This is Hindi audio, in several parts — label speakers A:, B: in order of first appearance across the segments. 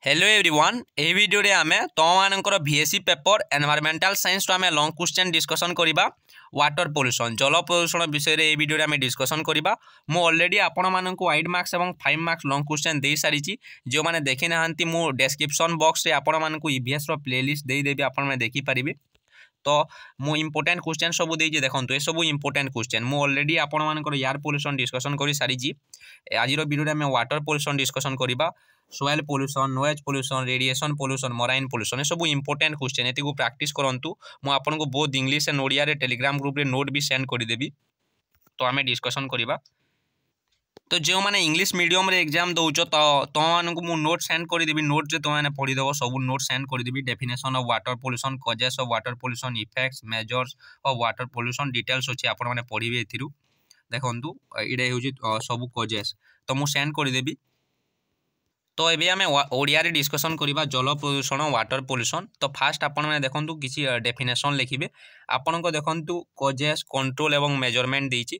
A: हेलो एवरीवन ए वीडियो रे आमे तममानकर बीएससी पेपर एनवायरमेंटल साइंस आमे लॉन्ग क्वेश्चन डिस्कशन करिबा वाटर पोल्यूशन जल प्रदूषण विषय रे ए वीडियो रे आमे डिस्कशन करिबा मु ऑलरेडी आपण माननकु 8 मार्क्स एवं 5 मार्क्स लॉन्ग क्वेश्चन देई सारिची जो माने देखि नाहंती मु डिस्क्रिप्शन बॉक्स रे आपण माननकु ईवीएस रो प्लेलिस्ट देई देबी आपण माने देखि परिबे। तो मु इंपोर्टेंट क्वेश्चन सब देइजे देखंतु ए सब इंपोर्टेंट क्वेश्चन मु ऑलरेडी आपण मानकर एयर पोल्यूशन डिस्कशन करि सारिची। आज रो वीडियो रे आमे वाटर पोल्यूशन डिस्कशन करिबा soil pollution noise pollution radiation pollution marine pollution ये सब इंपोर्टेंट क्वेश्चन एति को प्रैक्टिस करंतु मु आपन को बहुत इंग्लिश एंड ओडिया रे टेलीग्राम ग्रुप रे नोट भी सेंड कर देबी। तो आमे डिस्कशन करिबा। तो जो माने इंग्लिश मीडियम रे एग्जाम दउचो तो मानन को मु नोट सेंड कर देबी नोट रे तो माने पढी देबो सब नोट सेंड कर देबी definition of water pollution causes of water pollution effects measures of water pollution details अछि आपण माने पढिबे एथिरु देखंतु इडे होजी सब कॉजेस तो मु सेंड कर देबी। तो ये आम ओडिया रे डिस्कशन करिबा जल प्रदूषण वाटर पोल्यूशन। तो फास्ट आपण माने देखंतु किसी डेफिनेशन लिखिबे आपण को देखंतु कॉजेस कंट्रोल एवं मेजरमेंट देछि।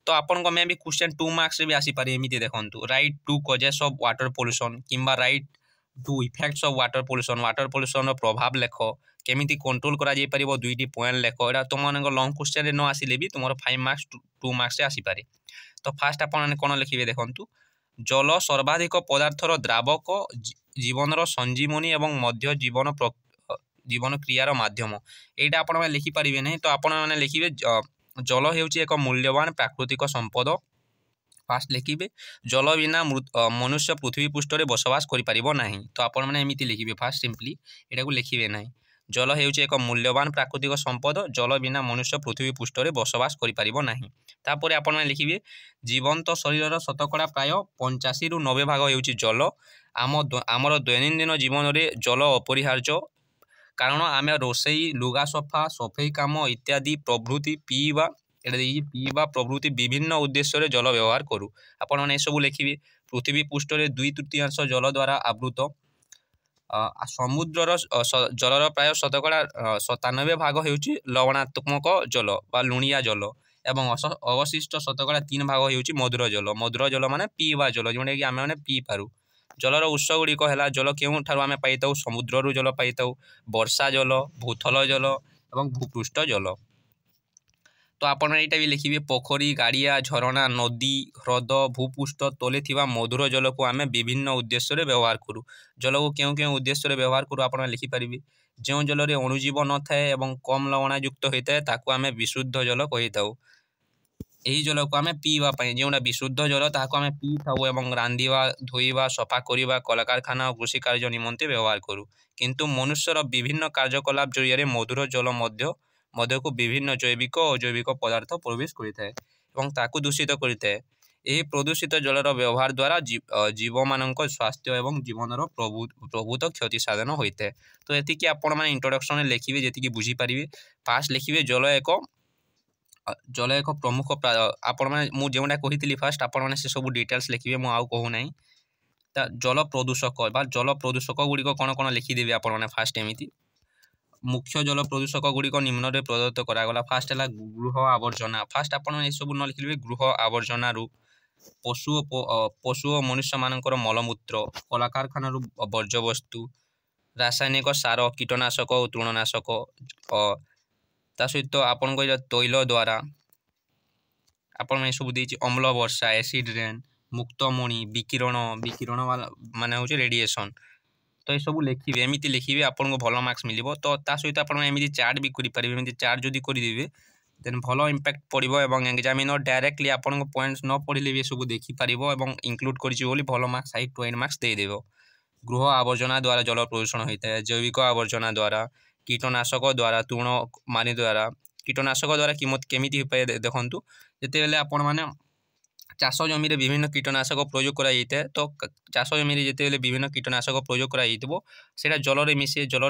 A: तो आपण को मे भी क्वेश्चन 2 मार्क्स रे भी आसी पारे एमिति देखंतु write to causes of water pollution किंबा write to effects of water pollution रो प्रभाव लेख केमिति कंट्रोल करा जाई परिबो दुईटी पॉइंट लेख एटा तुम मानक लॉन्ग क्वेश्चन रे न आसीले भी तुमरो 5 मार्क्स 2 मार्क्स रे आसी पारे। तो फास्ट आपण माने कोन लिखिबे देखंतु जल सर्वाधिक पदार्थर द्रावक जीवन संजीवनी एवं मध्य जीवन क्रियार माध्यम एटा आपण माने लिखि परिबे नै। तो आपण माने लिखिबे जल हेउची एक मूल्यवान प्राकृतिक संपद। फास्ट लिखिबे जल बिना मनुष्य पृथ्वी पृष्ठ रे बसवास करि परिबो नाही। तो आपण माने एमिति लिखिबे फास्ट सिंपली एटा को लिखिबे नाही जल हेउची एक मूल्यवान प्राकृतिक संपद जल बिना मनुष्य पृथ्वी पृष्ठ रे बसवास करि परिबो नाही। तापर आपण माने लिखिबे जीवंत शरीर शतकड़ा प्राय 85 रु 90 भाग हेउची जल आमर दैनंदिन जीवन रे जल अपरिहार्य कारण आमे रोसई लुगा सफा सफाई काम इत्यादि प्रभृति पीवा पीवा प्रभृति विभिन्न उद्देश्य रे जल व्यवहार करू। आपण माने सब लिखिबे पृथ्वी पृष्ठ रे 2/3 जल द्वारा आवृत समुद्र जलर प्राय शतकड़ा 97 भाग हेउची लवणात्मक जल बा लुणिया जल एवं अवशिष्ट शतकड़ा 3 भाग हेउची मधुर जल माने पीवा जल जोने कि आमे माने पी पारू। जलर उत्स गुड़िक है जल केउ ठारू आमे पाइताउ समुद्र जल पाइताउ वर्षा जल भूथल जल एवं भूपृष्ठ जल। तो आपण एटा भी लिखिबे पोखरी गाड़िया झरणा नदी ह्रद भूपृष्ठ तले थिबा मधुर जल को आमे विभिन्न उद्देश्य रे व्यवहार करू। जल को केउ उद्देश्य रे व्यवहार करू आपण लिखि परिबे जो जल रे अणुजीव न थाए एवं कम लवणायुक्त होइताए ताकू आमे विशुद्ध जल कहिताउ। एही जल को आमे पीवा पई जेउना विशुद्ध जल ताकू आमे पी थाउ एवं रांधिवा धोइबा सफा करिबा कलकारखाना और कृषि कार्य निमंते व्यवहार करू। किंतु मनुष्यर विभिन्न कार्यकलाप जरिया मधुर जल मध्य को विभिन्न जैविक और अजैविक पदार्थ प्रवेश करिथाए एवं ताकू दूषित करिथाए। एही प्रदूषित जलर व्यवहार द्वारा जीव मानक स्वास्थ्य एवं जीवनर प्रभुत क्षति साधन होइथाए। तो एति कि आपण माने इंट्रोडक्शन लिखिबे जेति कि बुझी परिबे फास्ट लिखिबे जल एक प्रमुख आपण माने मु जेउडा कहितली फास्ट आपण माने से सब डिटेल्स लिखिबे मु आउ कहू नाही। ता जल प्रदूषक गुडी को कोन लिखि देबे आपण माने फास्ट एमिति मुख्य जल प्रदूषक गुडी को निम्न रे प्रदत्त करा गला। फास्ट हला गृह आवर्जना फास्ट आपण माने सब न लिखिबे गृह आवर्जना रु पशु और मनुष्य मानकर मलमूत्र कलकारखाना रु वर्ज्य वस्तु रासायनिक सार कीटनाशक और तृणनाशक ता सहित आपण को तैल द्वारा आपण में सब देछि अम्ल वर्षा एसिड रेन मुक्तमणि विकिरण वाला माने होछि रेडिएशन। तो ये सब लिखिबे एमिति लिखिबे आपण को भलो मार्क्स मिलिबो। तो ता सहित आपण एमिति चार्ट भी करि परिबे एमिति चार्ट जदी करि देबे देन भलो इंपैक्ट पड़िबो एवं एग्जामिनर डायरेक्टली आपण को पॉइंट्स न पढिले भी सब देखि पारिबो एवं इंक्लूड करिछि बोली भलो मार्क्स 8 to 8 मार्क्स दे देबो। गृह आवर्जना द्वारा जल प्रदूषण होइता है जैविक आवर्जना द्वारा कीटनाशक द्वारा तृण मानी द्वारा कीटनाशक द्वारा केमिति हो पाए देखंतु जेते बेले आपण माने चाष जमी रे विभिन्न कीटनाशक प्रयोग करा जाइते तो चाष जमी रे जेते बेले विभिन्न कीटनाशक प्रयोग करा जाइतबो सेटा जल रे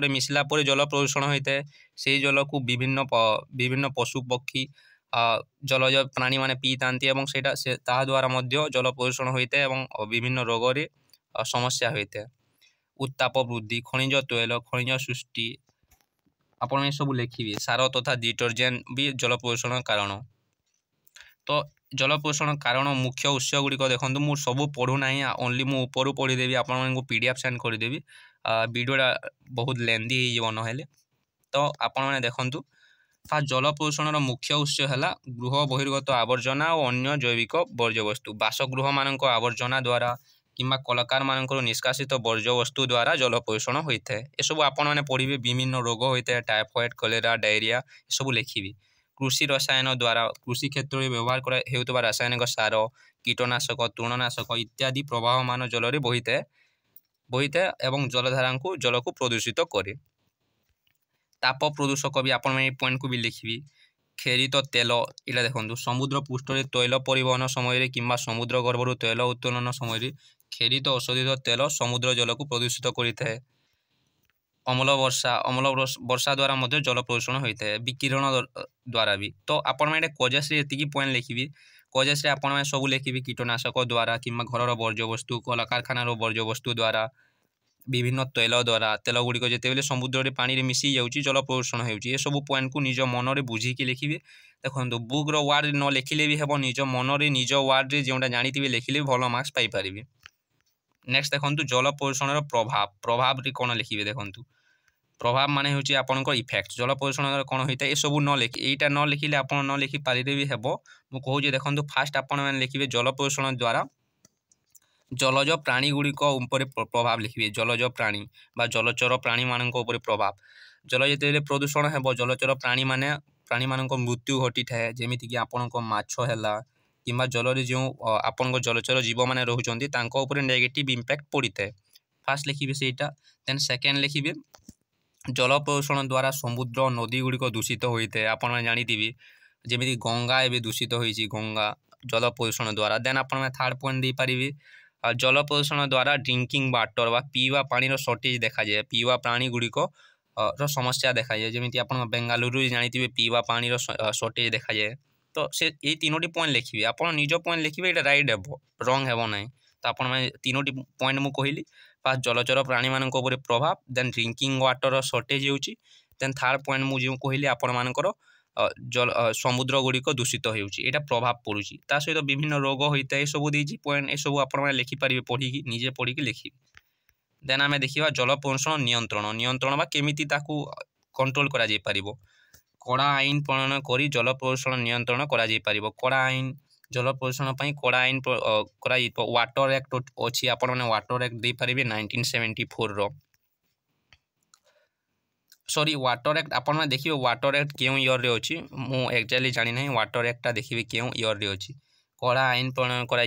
A: मिसला परे जल प्रदूषण होइता है। सेही जल को विभिन्न पशु पक्षी जलज प्राणी माने पी तांती एवं सेटा ता द्वारा मध्य जल प्रदूषण होइता है एवं विभिन्न रोग रे समस्या होइता है। उत्ताप वृद्धि खनिज तैल खनिज सृष्टि आपण सब लिखिबे सार तथा डिटर्जेंट भी जल प्रदूषण कारण। तो जल प्रदूषण कारण मुख्य उत्स गुड़िक देखो मुझे सब पढ़ुना ओनली मुझे ऊपर पढ़ीदेवी आपको PDF सेंड करदेवी वीडियोटा बहुत लेंदी हो नहेले तो आपण मैंने देखु फास्ट जल प्रदूषण मुख्य उत्स है गृह बहिर्गत आवर्जना और अन्य जैविक वर्ज्यवस्तु बासगृह मान आवर्जना द्वारा किंबा कलाकार मान निष्कासित वर्ज्यवस्तु द्वारा जल प्रदूषण होता है। ये सब आपण मैंने पढ़े विभिन्न रोग होता है टाइफॉइड कलेरा डायरिया सब लिखी। कृषि रसायन द्वारा कृषि क्षेत्र में व्यवहार होता रासायनिक सार कीटनाशक तृणनाशक इत्यादि प्रवाहमान जल में बही एवं जलधारा को जल को प्रदूषित करे। ताप प्रदूषक भी आपण पॉइंट को भी लिखी। खेरित तेल इला देखो समुद्र पृष्ठ में तैल परिवहन समय किंबा समुद्र गर्भर तैल उत्तोलन समय खेरित औषधित तेल समुद्र जल को प्रदूषित करता है। अम्ल वर्षा द्वारा मध्य जल प्रदूषण होता है विकिरण द्वारा भी। तो आपण मैंने कजेस ये पॉइंट लिखी। कजेस आपण सब लिखी कीटनाशक द्वारा किंबा घर वर्ज्यवस्तु कलकारखानार वर्ज्यवस्तु द्वारा विभिन्न तैल द्वारा तेल गुड़िक जिते समुद्र में पानी मिसी जाऊँगी जल प्रदूषण हो सब पॉइंट को निज मन में बुझिकी लिखिए। देखो बुक्र वार्ड न लिखिले भी हम निज मन में निज वार्ड में जोटा जानी लिखिले भल मार्क्स पाइपर। नेक्स्ट देखो जल प्रदूषण प्रभाव प्रभाव कौन लिखिए। देखो प्रभाव मान हूँ आपंकर इफेक्ट जल प्रदूषण कौन होता है ये सब न लिखि यहाँ न लिखिले आप न लिखि पारे भी हे मुझे देखो फास्ट आपण मैंने लिखिए जल प्रदूषण द्वारा जलज प्राणी गुड़िक प्रभाव लिखिए। जलज प्राणी बा जलचर प्राणी मान प्रभाव जल जिते प्रदूषण हो जलचर प्राणी मान मृत्यु घटी थाए जमीक आपण माछ है कि जल जो आपण जलचर जीव मैंने रोचे नेगेटिव इम्पैक्ट पड़ी थाए। फास्ट लिखिए सेटा। देन सेकेंड लिखिए जल प्रदूषण द्वारा समुद्र नदी गुड़िक दूषित होता है आप जानी जमी गंगा एवं दूषित होती गंगा जल प्रदूषण द्वारा। देन आप थर्ड पॉइंट दे पारे जल प्रदूषण द्वारा ड्रिंकिंग वाटर व पीवा पानी सर्टेज देखा जाए पीवा पानी गुड़िक समस्या देखा जाए जमी आप बेंगालुरु जानी पीवा पानी सर्टेज देखा जाए। तो से ये तीनोटी पॉइंट लिखिए आप निज पॉइंट लिखिए ये रईट हे रंग हे ना। तो आप तीनोटी पॉइंट मुझे कहली फास्ट जलचर प्राणी मान प्रभाव देन ड्रिंकिंग वाटर सर्टेज हो देन थर्ड पॉइंट मुझे कहली आपर जल समुद्र गुड़िक दूषित होता प्रभाव पड़ुची सहित विभिन्न रोग होता है सब देती पॉइंट ये सब आप लिखिपारे पढ़ी निजे पढ़ी लिखी। देन आम देखा जल प्रदूषण नियंत्रण नियंत्रण बा केमिति ताकू कंट्रोल करा जाई परिबो कड़ा आईन प्रणयन करी जल प्रदूषण नियंत्रण करा जाई परिबो। कड़ा आईन जल प्रदूषण कड़ा आईन वाटर एक्ट अच्छी आप वाटर एक्ट दे पारे 1974 सॉरी वाटर एक्ट आप देखिए वाटर एक्ट क्यों ईयर रे अच्छी मु एक्जाक्टली जानी ना वाटर एक्टा देखिए क्यों ईयर रे अच्छी। कड़ा आईन प्रणयन करा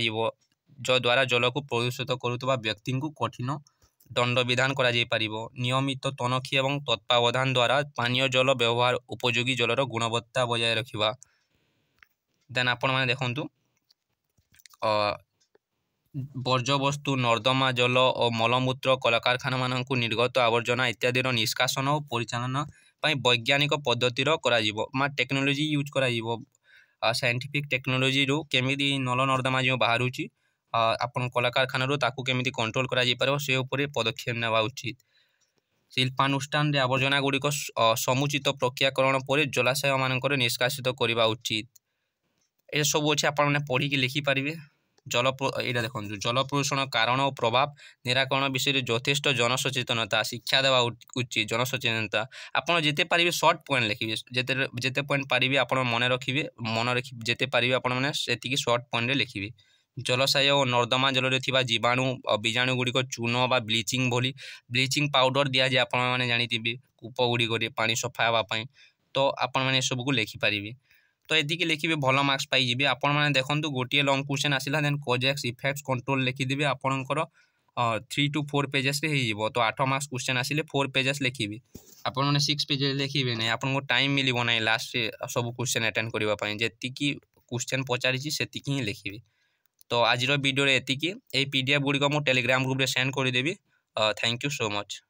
A: जो द्वारा जल को प्रदूषित करुवा व्यक्ति को कठिन दंड विधान करा जाई परिबो। नियमित तनखी एवं तत्वावधान द्वारा पानीय जल व्यवहार उपयोगी जलर गुणवत्ता बजाय रखा। देन आपण मैंने देखु वर्ज्यवस्तु नर्दमा जल और मलमूत्र कलकारखाना मान निर्गत आवर्जना इत्यादि निष्कासन और परिचालन वैज्ञानिक पद्धतिर करा टेक्नोलोजी यूज करा साइंटिफिक टेक्नोलोजी रू केमिति नल नर्दमा जो बाहर आपन कलकारखाना ताकू केमिति कंट्रोल करा पारे से उपरे पदक्षेप नेवा उचित। शिल्पानुष्ठान रे आवर्जना गुड़िक समुचित प्रक्रियाकरण पर जलाशय मानकर निष्कासित करवा उचित। ये सब अच्छे आप पढ़ी लिखिपारे। जल यहाँ देखो जल प्रदूषण कारण और प्रभाव निराकरण विषय यथेष्ट जनसचेतनता शिक्षा देवा उचित जनसचेतनता आप जिते पारे सर्ट पॉइंट लिखिए जिते पॉइंट पारे आप मन रखिए मन रखी जिते पारे आपने सर्ट पॉइंट लिखिए। जलाशय और नर्दमा जल में थी जीवाणु बीजाणु गुड़िक चून बा ब्लीचिंग भली ब्लीचिंग पाउडर दि जाए आपने जानी कूप गुड़िक पानी सफा हाँपाई तो आपने सबको लिखिपारे। तो ये लिखिए भल मार्क्स पाइबे। आपने देखो गोटे लंग क्वेश्चन आसला देन कजेक्स इफेक्ट्स कंट्रोल लिखिदेवे आपंकर 3 to 4 पेजेस हो तो 8 मार्क्स क्वेश्चन आसिले 4 पेजेस लिखिए आपने 6 पेजेस लिखिए ना आपको टाइम मिलिबो ना लास्ट सब क्वेश्चन अटेंड करने जी क्वेश्चन पचारि से ही लिखिए। तो आज वीडियो एतिकी PDF गुड़िक मुझे टेलीग्राम ग्रुप रे सेंड करदेवी। Thank you so much.